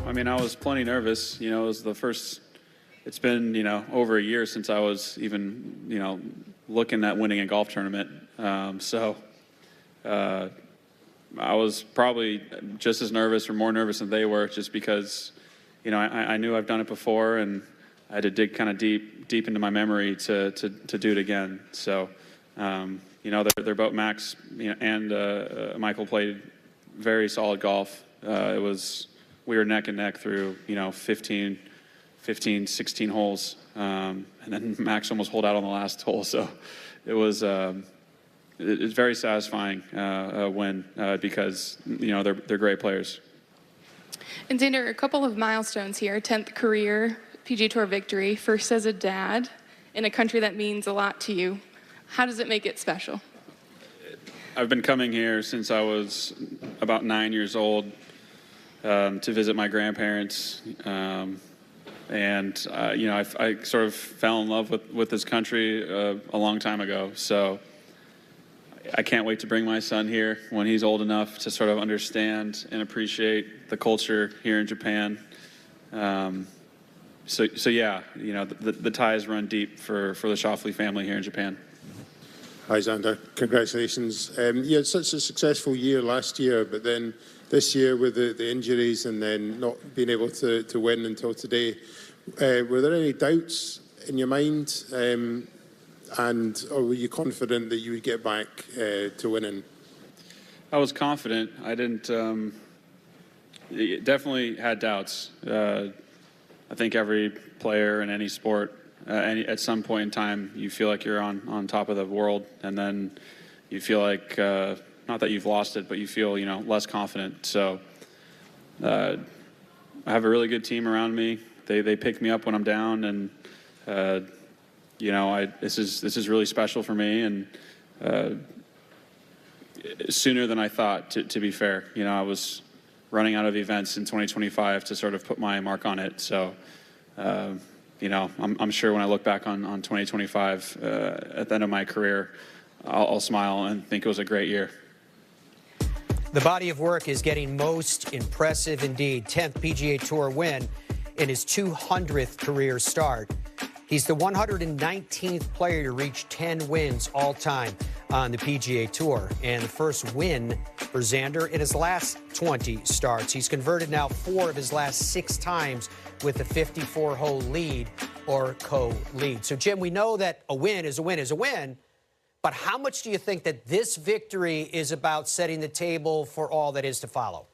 I mean, I was plenty nervous. You know, it was the first. It's been, over a year since I was even, looking at winning a golf tournament. I was probably just as nervous or more nervous than they were, just because, I knew I've done it before, and I had to dig kind of deep into my memory to do it again. So, they're both Max and Michael played very solid golf. We were neck and neck through 15, 16 holes, and then Max almost holed out on the last hole. So it was it's very satisfying win because they're great players. And Xander, a couple of milestones here: 10th career PGA Tour victory, first as a dad in a country that means a lot to you. How does it make it special? I've been coming here since I was about 9 years old to visit my grandparents. I sort of fell in love with this country a long time ago. So I can't wait to bring my son here when he's old enough to sort of understand and appreciate the culture here in Japan. The ties run deep for the Schauffele family here in Japan. Hi, Xander. Congratulations. You had such a successful year last year, but then this year with the injuries and then not being able to win until today, were there any doubts in your mind? Or were you confident that you would get back to winning? I was confident. I didn't. Definitely had doubts. I think every player in any sport, at some point in time, you feel like you're on top of the world, and then you feel like not that you've lost it, but you feel less confident. So I have a really good team around me. They pick me up when I'm down, and this is really special for me, and sooner than I thought. To be fair, I was running out of events in 2025 to sort of put my mark on it. So. I'm sure when I look back on 2025 at the end of my career, I'll smile and think it was a great year. The body of work is getting most impressive indeed. 10th PGA Tour win in his 200th career start. He's the 119th player to reach 10 wins all time on the PGA Tour, and the first win for Xander in his last 20 starts. He's converted now 4 of his last 6 times with a 54-hole lead or co-lead. So, Jim, we know that a win is a win is a win, but how much do you think that this victory is about setting the table for all that is to follow?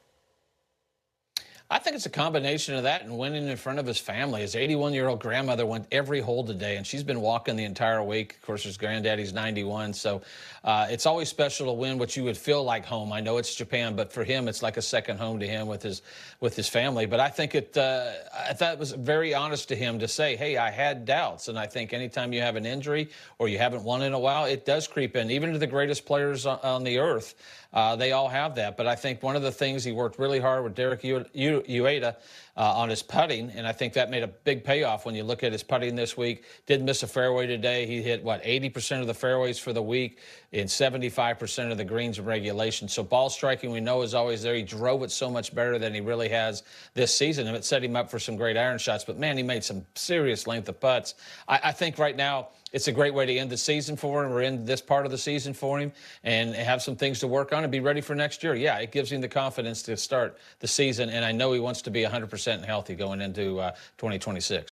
I think it's a combination of that and winning in front of his family. His 81-year-old grandmother went every hole today, and she's been walking the entire week. Of course, his granddaddy's 91, so it's always special to win what you would feel like home. I know it's Japan, but for him, it's like a second home to him with his family. But I think I thought it was very honest to him to say, hey, I had doubts. And I think anytime you have an injury or you haven't won in a while, it does creep in, even to the greatest players on the earth. They all have that. But I think one of the things, he worked really hard with Derek Ueda on his putting, and I think that made a big payoff when you look at his putting this week. Did miss a fairway today. He hit, 80% of the fairways for the week and 75% of the greens in regulation. So ball striking, we know, is always there. He drove it so much better than he really has this season, and it set him up for some great iron shots. But, man, he made some serious length of putts. I think right now it's a great way to end the season for him, or end this part of the season for him, and have some things to work on and be ready for next year. Yeah, it gives him the confidence to start the season, and I know he wants to be 100% healthy going into 2026.